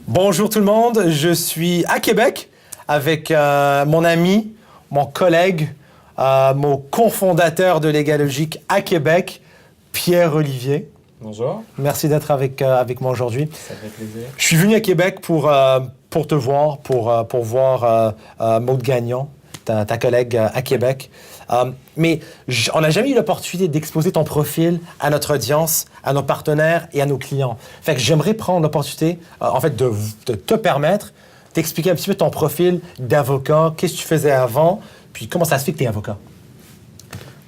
Bonjour tout le monde, je suis à Québec avec mon ami, mon collègue, mon cofondateur de Légalogique à Québec, Pierre-Olivier. Bonjour. Merci d'être avec moi aujourd'hui. Ça fait plaisir. Je suis venu à Québec pour te voir, pour voir Maude Gagnon, ta collègue à Québec. Mais on n'a jamais eu l'opportunité d'exposer ton profil à notre audience, à nos partenaires et à nos clients. Fait que j'aimerais prendre l'opportunité, de te permettre d'expliquer un petit peu ton profil d'avocat, qu'est-ce que tu faisais avant, puis comment ça se fait que tu es avocat.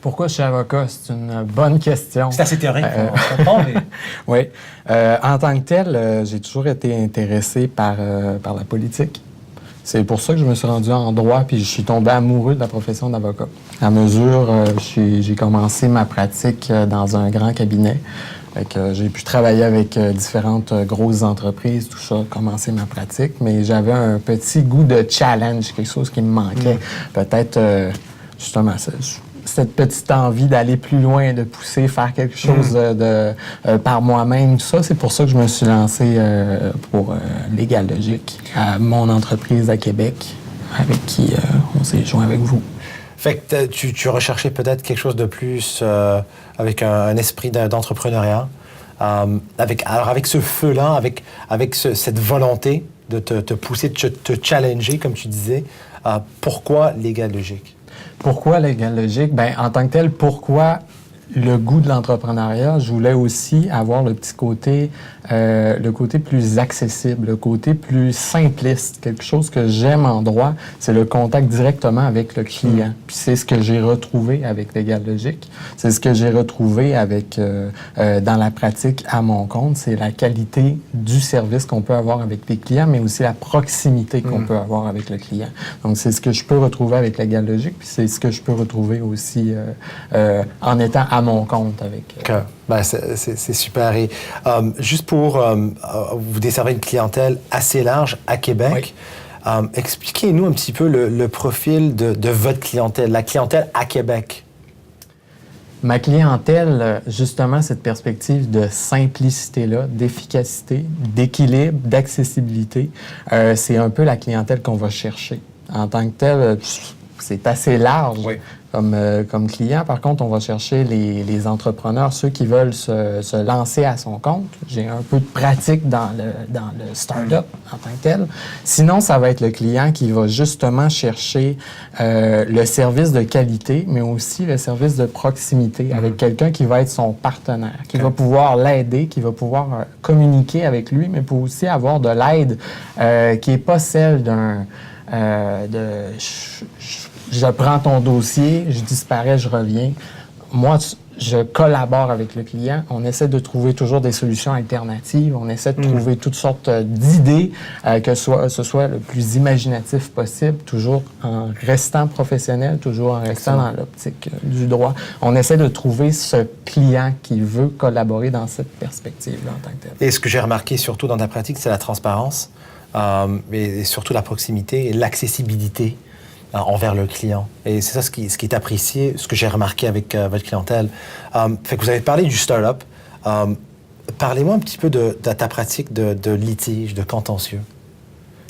Pourquoi je suis avocat? C'est une bonne question. C'est assez théorique, on comprend, mais... Oui. En tant que tel, j'ai toujours été intéressé par la politique. C'est pour ça que je me suis rendu en droit puis je suis tombé amoureux de la profession d'avocat. À mesure, j'ai commencé ma pratique dans un grand cabinet. J'ai pu travailler avec différentes grosses entreprises, tout ça, commencer ma pratique, mais j'avais un petit goût de challenge, quelque chose qui me manquait. Peut-être, justement, cette petite envie d'aller plus loin, de pousser, faire quelque chose par moi-même, tout ça. C'est pour ça que je me suis lancé pour Légalogique, à mon entreprise à Québec, avec qui on s'est joint avec vous. Fait que tu recherchais peut-être quelque chose de plus avec un esprit d'entrepreneuriat, avec ce feu-là, avec cette volonté de te pousser, de te challenger, comme tu disais. Pourquoi Légalogique? Pourquoi Légalogique? Bien, en tant que tel, pourquoi le goût de l'entrepreneuriat? Je voulais aussi avoir le petit côté, le côté plus accessible, le côté plus simpliste. Quelque chose que j'aime en droit, c'est le contact directement avec le client. Puis c'est ce que j'ai retrouvé avec Légalogique. C'est ce que j'ai retrouvé avec dans la pratique à mon compte. C'est la qualité du service qu'on peut avoir avec les clients, mais aussi la proximité qu'on peut avoir avec le client. Donc c'est ce que je peux retrouver avec Légalogique, puis c'est ce que je peux retrouver aussi en étant à mon compte avec... Ben, c'est super. Et juste pour vous desservir une clientèle assez large à Québec, expliquez-nous un petit peu le profil de votre clientèle, la clientèle à Québec. Ma clientèle, justement, cette perspective de simplicité-là, d'efficacité, d'équilibre, d'accessibilité, c'est un peu la clientèle qu'on va chercher. En tant que telle, c'est assez large. Oui. Comme client. Par contre, on va chercher les entrepreneurs, ceux qui veulent se lancer à son compte. J'ai un peu de pratique dans le start-up en tant que tel. Sinon, ça va être le client qui va justement chercher le service de qualité, mais aussi le service de proximité avec quelqu'un qui va être son partenaire, qui va pouvoir l'aider, qui va pouvoir communiquer avec lui, mais pour aussi avoir de l'aide qui n'est pas celle d'un... je prends ton dossier, je disparais, je reviens. Moi, je collabore avec le client. On essaie de trouver toujours des solutions alternatives. On essaie de trouver toutes sortes d'idées, que ce soit le plus imaginatif possible, toujours en restant professionnel, toujours en restant dans l'optique du droit. On essaie de trouver ce client qui veut collaborer dans cette perspective-là en tant que tel. Et ce que j'ai remarqué surtout dans ta pratique, c'est la transparence, et surtout la proximité et l'accessibilité envers le client. Et c'est ça ce qui est apprécié, ce que j'ai remarqué avec votre clientèle. Fait que vous avez parlé du start-up. Parlez-moi un petit peu de ta pratique de litige, de contentieux.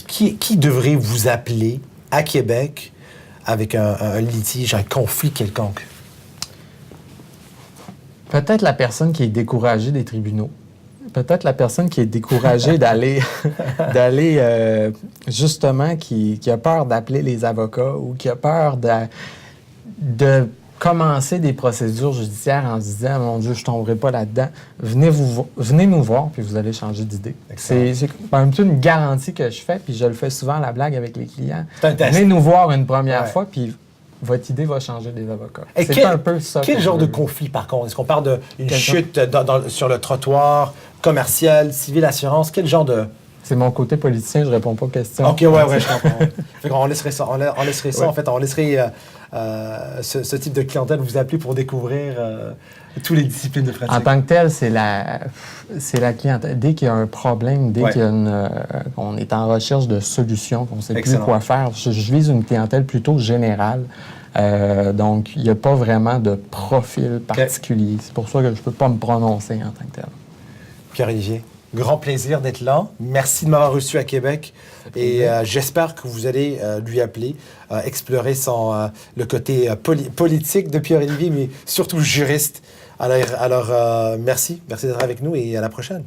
Qui devrait vous appeler à Québec avec un litige, un conflit quelconque? Peut-être la personne qui est découragée des tribunaux. Peut-être la personne qui est découragée d'aller justement, qui a peur d'appeler les avocats ou qui a peur de commencer des procédures judiciaires en se disant « Mon Dieu, je ne tomberai pas là-dedans. » Venez nous voir, puis vous allez changer d'idée. C'est un peu une garantie que je fais, puis je le fais souvent à la blague avec les clients. Venez nous voir une première fois, puis votre idée va changer des avocats. C'est un peu ça. Quel genre de conflit, par contre? Est-ce qu'on parle d'une chute sur le trottoir, commercial, civil, assurance? Quel genre de... C'est mon côté politicien, je réponds pas aux questions. OK, ouais, je comprends. Fait qu'on laisserait ça. On laisserait ça, en fait. On laisserait ce type de clientèle vous appeler pour découvrir toutes les disciplines de pratique. En tant que tel, c'est la clientèle. Dès qu'il y a un problème, dès qu'il y a qu'on est en recherche de solutions, qu'on ne sait plus quoi faire, je vise une clientèle plutôt générale. Donc, il n'y a pas vraiment de profil particulier. C'est pour ça que je ne peux pas me prononcer en tant que tel. Pierre-Olivier, Grand plaisir d'être là. Merci de m'avoir reçu à Québec. Et j'espère que vous allez lui appeler, explorer le côté politique de Pierre-Olivier, mais surtout juriste. Alors merci d'être avec nous et à la prochaine.